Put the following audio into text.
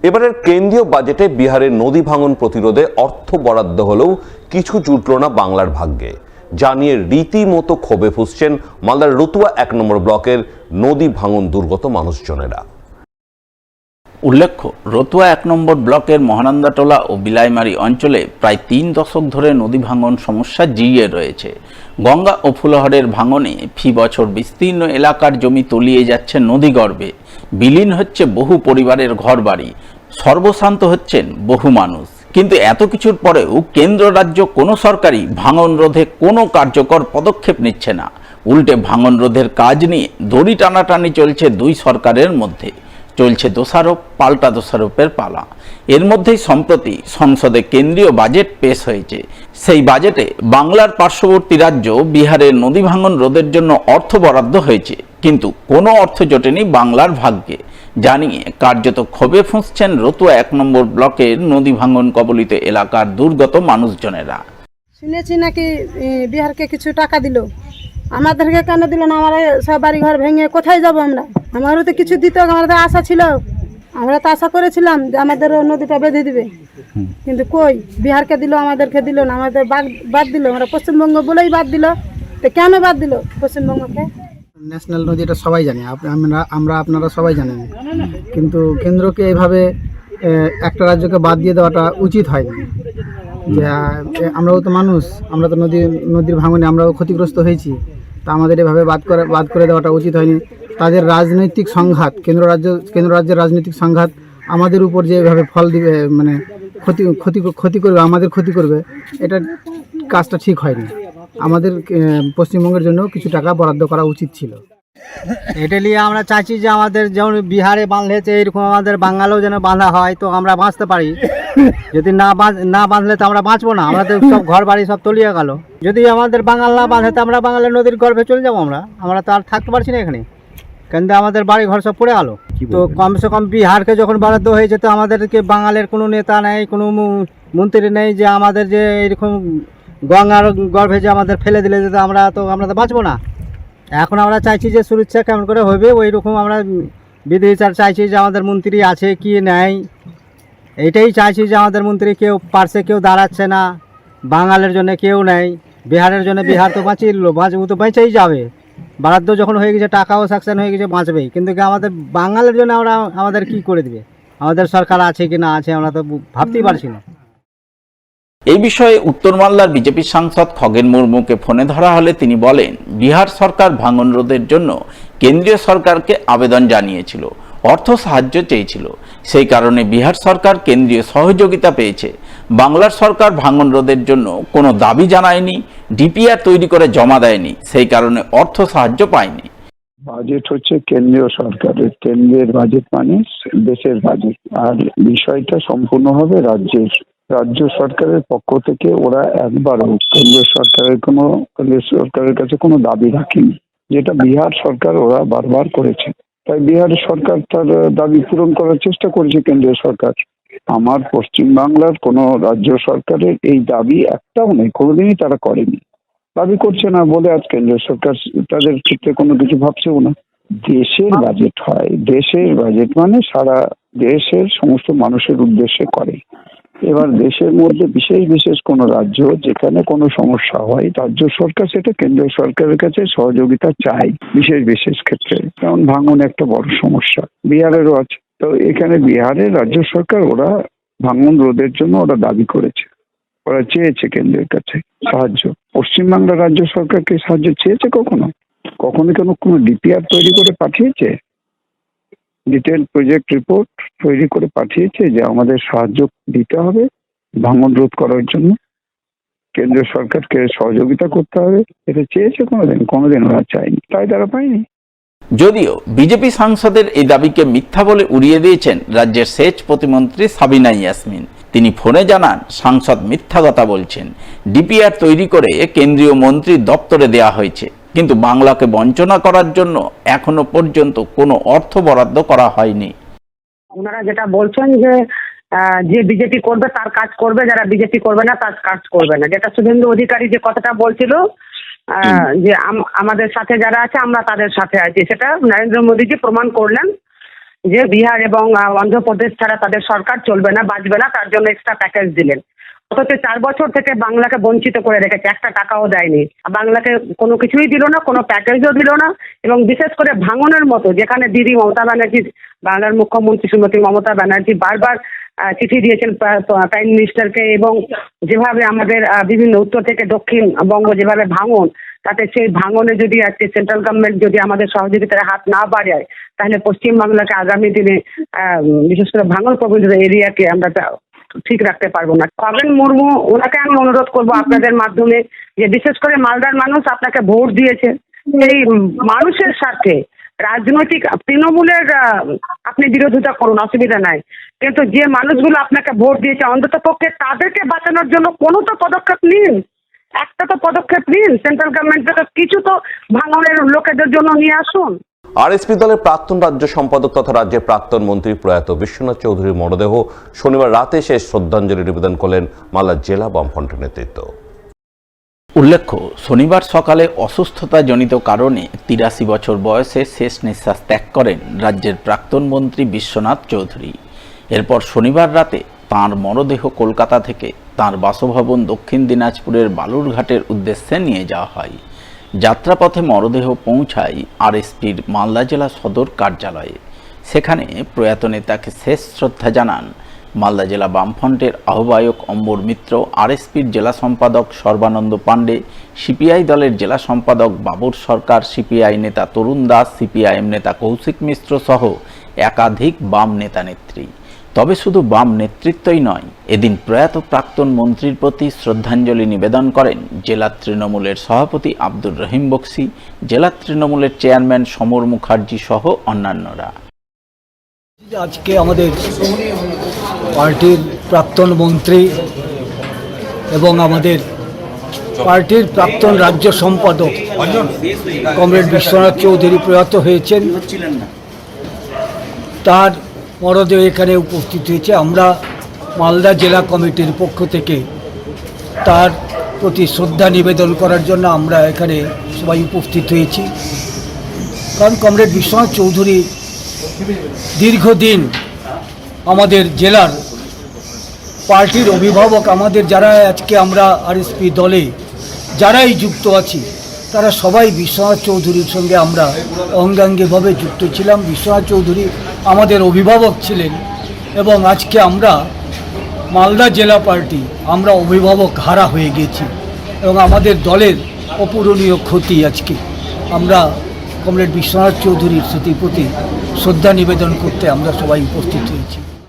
এবারের কেন্দ্রীয় বাজেটে বিহারের নদী ভাঙন প্রতিরোধে অর্থ বরাদ্দ হলেও কিছু জুটল না বাংলার ভাগ্যে, যা নিয়ে রীতিমতো ক্ষোভে ফুঁসছেন মালদার রতুয়া ১ নম্বর ব্লকের নদী ভাঙন দুর্গত মানুষজনেরা। উল্লেখ্য, রতুয়া ১ নম্বর ব্লকের মহানন্দাটোলা ও বিলাইমারি অঞ্চলে প্রায় ৩ দশক ধরে নদী ভাঙন সমস্যা জিইয়ে রয়েছে। গঙ্গা ও ফুলহরের ভাঙনে ফি বছর বিস্তীর্ণ এলাকার জমি তলিয়ে যাচ্ছে নদীগর্ভে, বিলীন হচ্ছে বহু পরিবারের ঘরবাড়ি, সর্বশান্ত হচ্ছেন বহু মানুষ। কিন্তু এত কিছুর পরেও কেন্দ্র রাজ্য কোনো সরকারই ভাঙন রোধে কোনো কার্যকর পদক্ষেপ নিচ্ছে না। উল্টে ভাঙন রোধের কাজ নিয়ে দড়ি টানাটানি চলছে দুই সরকারের মধ্যে। চলছে দোষারোপ পাল্টা দোষারোপের পালা। এর মধ্যেই সম্প্রতি সংসদে কেন্দ্রীয় বাজেট পেশ হয়েছে। সেই বাজেটে বাংলার পার্শ্ববর্তী রাজ্য বিহারের নদী ভাঙন রোধের জন্য অর্থ বরাদ্দ হয়েছে, কিন্তু কোনো অর্থ জোটেনি বাংলার ভাগ্যে। জানিয়ে কার্যত ক্ষোভে ফুঁসছেন রতুয়া ১ নম্বর ব্লকের নদী ভাঙন কবলিত এলাকার দুর্গত মানুষজনেরা। শুনেছি নাকি বিহারকে কিছু টাকা দিল, আমাদেরকে কেন দিল না? আমরা সব বাড়ি ঘর ভেঙে কোথায় যাব? আমারও তো কিছু দিত, আমার তো আশা ছিল, আমরা তো আশা করেছিলাম যে আমাদের নদীটা বেঁধে দিবে, কিন্তু কই বিহারকে দিল, আমাদেরকে দিল না। আমাদের বাদ দিল, আমরা পশ্চিমবঙ্গ বলেই বাদ দিল। তো কেন বাদ দিল পশ্চিমবঙ্গকে? ন্যাশনাল নদী এটা সবাই জানে, আপনারা সবাই জানেন, কিন্তু কেন্দ্রকে এইভাবে একটা রাজ্যকে বাদ দিয়ে দেওয়াটা উচিত হয়নি। যে আমরাও তো মানুষ, আমরা তো নদীর ভাঙনে আমরাও ক্ষতিগ্রস্ত হয়েছি, তা আমাদের এভাবে বাদ করে দেওয়াটা উচিত হয়নি। তাদের রাজনৈতিক সংঘাত, কেন্দ্র রাজ্যের রাজনৈতিক সংঘাত আমাদের উপর যে এভাবে ফল দিবে, মানে ক্ষতি করবে, আমাদের ক্ষতি করবে, এটা কাজটা ঠিক হয়নি। আমাদের পশ্চিমবঙ্গের জন্য কিছু টাকা বরাদ্দ করা উচিত ছিল। এটা নিয়ে আমরা চাইছি যে আমাদের যেমন বিহারে বাঁধলেছে এরকম আমাদের বাঙালও যেন বাঁধা হয়, তো আমরা বাঁচতে পারি। যদি না বাঁধলে তো আমরা বাঁচবো না, আমাদের সব ঘর বাড়ি সব তলিয়ে গেল। যদি আমাদের বাঙাল না বাঁধে তো আমরা বাঙালের নদীর গর্ভে চলে যাবো। আমরা তো আর থাকতে পারছি না এখানে, কিন্তু আমাদের বাড়ি ঘর সব পড়ে গেল। তো কমসে কম বিহারকে যখন বরাদ্দ হয়েছে, তো আমাদেরকে বাঙালের কোনো নেতা নেই, কোনো মন্ত্রী নেই যে আমাদের যে এরকম গঙ্গার গর্ভে যে আমাদের ফেলে দিলে যে আমরা তো বাঁচবো না। এখন আমরা চাইছি যে সুরক্ষা কেমন করে হবে, ওই রকম আমরা বিধি বিচার চাইছি যে আমাদের মন্ত্রী আছে কি নেই, এইটাই চাইছি যে আমাদের মন্ত্রী কেউ পারছে, কেউ দাঁড়াচ্ছে না, বাঙালের জন্য কেউ নেই। বিহারের জন্য বিহার তো ও তো বেঁচেই যাবে, বরাদ্দ যখন হয়ে গেছে, টাকাও সাকশন হয়ে গেছে, বাঁচবেই। কিন্তু আমাদের বাঙালের জন্য আমাদের কি করে দিবে? আমাদের সরকার আছে কি না আছে আমরা তো ভাবতেই পারছি না। এই বিষয়ে উত্তর মালদার বিজেপি সাংসদ খগেন মুর্মুকে ফোনে ধরা হলে তিনি বলেন, বিহার সরকার ভাঙন রোধের জন্য কেন্দ্রীয় সরকারকে আবেদন জানিয়েছিল, অর্থ সাহায্য চেয়েছিল। সেই কারণে বিহার সরকার কেন্দ্রীয় সহযোগিতা পেয়েছে। বাংলার সরকার ভাঙন রোধের জন্য কোনো দাবি জানায়নি, ডিপিআর তৈরি করে জমা দেয়নি, সেই কারণে অর্থ সাহায্য পায়নি। বাজেট হচ্ছে কেন্দ্রীয় সরকারের, কেন্দ্রের বাজেট মানে দেশের বাজেট, আর বিষয়টা সম্পূর্ণভাবে রাজ্য সরকারের পক্ষ থেকে ওরা একবারও কেন্দ্রীয় সরকারের কাছে কোনো দাবি রাখেনি, যেটা বিহার সরকার ওরা বারবার করেছে। তাই বিহার সরকার তার দাবি পূরণ করার চেষ্টা করেছে কেন্দ্রীয় সরকার। আমার পশ্চিমবাংলার কোনো রাজ্য সরকারের এই দাবি একটাও নেই, কোনোদিনই তারা করেনি, দাবি করছে না বলে আজ কেন্দ্রীয় সরকার তাদের ক্ষেত্রে কোনো কিছু ভাবছেও না। দেশের বাজেট হয়, দেশের বাজেট মানে সারা দেশের সমস্ত মানুষের উদ্দেশ্যে করে। এবার দেশের মধ্যে বিশেষ কোনো রাজ্য যেখানে কোনো সমস্যা হয়, রাজ্য সরকার সেটা কেন্দ্রীয় সরকারের কাছে সহযোগিতা চায় বিশেষ ক্ষেত্রে। যেমন ভাঙন একটা বড় সমস্যা, বিহারেরও আছে, তো এখানে বিহারের রাজ্য সরকার ওরা ভাঙন রোধের জন্য ওরা দাবি করেছে, ওরা চেয়েছে কেন্দ্রের কাছে সাহায্য। পশ্চিমবাংলার রাজ্য সরকারকে সাহায্য চেয়েছে কখনো কোনো ডিপিআর তৈরি করে পাঠিয়েছে, ডিটেল প্রজেক্ট রিপোর্ট তৈরি করে পাঠিয়েছে যে আমাদের সাহায্য দিতে হবে ভাঙন রোধ করার জন্য, কেন্দ্রীয় সরকারকে সহযোগিতা করতে হবে, এটা চেয়েছে কোনোদিন ওরা চায়নি, তাই তারা পায়নি। যদিও বিজেপি সাংসদের এই দাবিকে মিথ্যা বলে উড়িয়ে দিয়েছেন রাজ্যের সেচ প্রতিমন্ত্রী সাবিনা ইয়াসমিন। তিনি ফোনে জানান, সাংসদ মিথ্যা কথা বলছেন, ডিপিআর তৈরি করে কেন্দ্রীয় মন্ত্রী দপ্তরে দেয়া হয়েছে, কিন্তু বাংলাকে বঞ্চনা করার জন্য এখনো পর্যন্ত কোনো অর্থ বরাদ্দ করা হয়নি। ওনারা যেটা বলছেন যে বিজেপি করবে তার কাজ করবে, যারা বিজেপি করবে না তার কাজ করবে না, যেটা শুভেন্দু অধিকারী যে কথাটা বলছিল যে আমাদের সাথে যারা আছে আমরা তাদের সাথে আছি, সেটা নরেন্দ্র মোদীজি প্রমাণ করলেন যে বিহার এবং অন্ধ্রপ্রদেশ ছাড়া তাদের সরকার চলবে না, বাঁচবে না, তার জন্য এক্সট্রা প্যাকেজ দিলেন। অথচ 4 বছর থেকে বাংলাকে বঞ্চিত করে রেখেছে, একটা টাকাও দেয়নি। বাংলাকে কোনো কিছুই দিল না, কোনো প্যাকেজও দিল না। এবং বিশেষ করে ভাঙনের মতো, যেখানে দিদি মমতা ব্যানার্জি, বাংলার মুখ্যমন্ত্রী শ্রীমতী মমতা ব্যানার্জি বারবার চিঠি দিয়েছেন প্রাইম মিনিস্টারকে, এবং যেভাবে আমাদের বিভিন্ন উত্তর থেকে দক্ষিণ বঙ্গ যেভাবে ভাঙন, তাতে সেই ভাঙনে যদি আজকে সেন্ট্রাল গভর্নমেন্ট যদি আমাদের সহযোগিতার হাত না বাড়ায়, তাহলে পশ্চিমবাংলাকে আগামী দিনে বিশেষ করে ভাঙন প্রবণ এরিয়াকে আমরা ঠিক রাখতে পারবো না। খগেন মুর্মু, ওনাকে আমি অনুরোধ করবো আপনাদের মাধ্যমে, যে বিশেষ করে মালদার মানুষ আপনাকে ভোট দিয়েছে, সেই মানুষের সাথে রাজনৈতিক তৃণমূলের আপনি বিরোধিতা করুন, অসুবিধা নাই, কিন্তু যে মানুষগুলো আপনাকে ভোট দিয়েছে অন্তত পক্ষে তাদেরকে বাঁচানোর জন্য কোনো তো পদক্ষেপ নিন, একটা তো পদক্ষেপ নিন। সেন্ট্রাল গভর্নমেন্ট থেকে কিছু তো ভাঙনের লোকেদের জন্য নিয়ে আসুন। আরএসপি দলের প্রাক্তন রাজ্য সম্পাদক তথা রাজ্যের প্রাক্তন মন্ত্রী প্রয়াত বিশ্বনাথ চৌধুরীর মরদেহ শনিবার রাতে শেষ শ্রদ্ধাঞ্জলি নিবেদন করলেন মালদা জেলা বামফ্রন্টের নেতৃত্ব। উল্লেখ্য, শনিবার সকালে অসুস্থতাজনিত কারণে 83 বছর বয়সে শেষ নিঃশ্বাস ত্যাগ করেন রাজ্যের প্রাক্তন মন্ত্রী বিশ্বনাথ চৌধুরী। এরপর শনিবার রাতে তাঁর মরদেহ কলকাতা থেকে তাঁর বাসভবন দক্ষিণ দিনাজপুরের বালুরঘাটের উদ্দেশ্যে নিয়ে যাওয়া হয়। যাত্রাপথে মরদেহ পৌঁছায় আরএসপির মালদা জেলা সদর কার্যালয়ে। সেখানে প্রয়াত নেতাকে শেষ শ্রদ্ধা জানান মালদা জেলা বামফ্রন্টের আহ্বায়ক অম্বর মিত্র, আরএসপির জেলা সম্পাদক সর্বানন্দ পাণ্ডে, সিপিআই দলের জেলা সম্পাদক বাবুর সরকার, সিপিআই নেতা তরুণ দাস, সিপিআইএম নেতা কৌশিক মিশ্র সহ একাধিক বাম নেতা নেত্রী। তবে শুধু বাম নেতৃত্বই নয়, এদিন প্রয়াত প্রাক্তন মন্ত্রীর প্রতি শ্রদ্ধাঞ্জলি নিবেদন করেন জেলা তৃণমূলের সভাপতি আব্দুর রহিম বক্সি, জেলা তৃণমূলের চেয়ারম্যান সমর মুখার্জি সহ অন্যান্যরা। আজকে আমাদের পার্টির প্রাক্তন মন্ত্রী এবং আমাদের পার্টির প্রাক্তন রাজ্য সম্পাদক কমরেড বিশ্বনাথ চৌধুরী প্রয়াত হয়েছেন, তার মরদেহ এখানে উপস্থিত হয়েছে। আমরা মালদা জেলা কমিটির পক্ষ থেকে তার প্রতি শ্রদ্ধা নিবেদন করার জন্য আমরা এখানে সবাই উপস্থিত হয়েছি। কারণ কমরেড বিশ্বনাথ চৌধুরী দীর্ঘদিন আমাদের জেলার পার্টির অভিভাবক। আমাদের যারা আজকে আমরা আরএসপি দলে যারাই যুক্ত আছি, তারা সবাই বিশ্বনাথ চৌধুরীর সঙ্গে আমরা অঙ্গাঙ্গিভাবে যুক্ত ছিলাম। বিশ্বনাথ চৌধুরী আমাদের অভিভাবক ছিলেন, এবং আজকে আমরা মালদা জেলা পার্টি আমরা অভিভাবক হারা হয়ে গেছি, এবং আমাদের দলের অপূরণীয় ক্ষতি। আজকে আমরা কমরেড বিশ্বনাথ চৌধুরীর স্মৃতির প্রতি শ্রদ্ধা নিবেদন করতে আমরা সবাই উপস্থিত হয়েছি।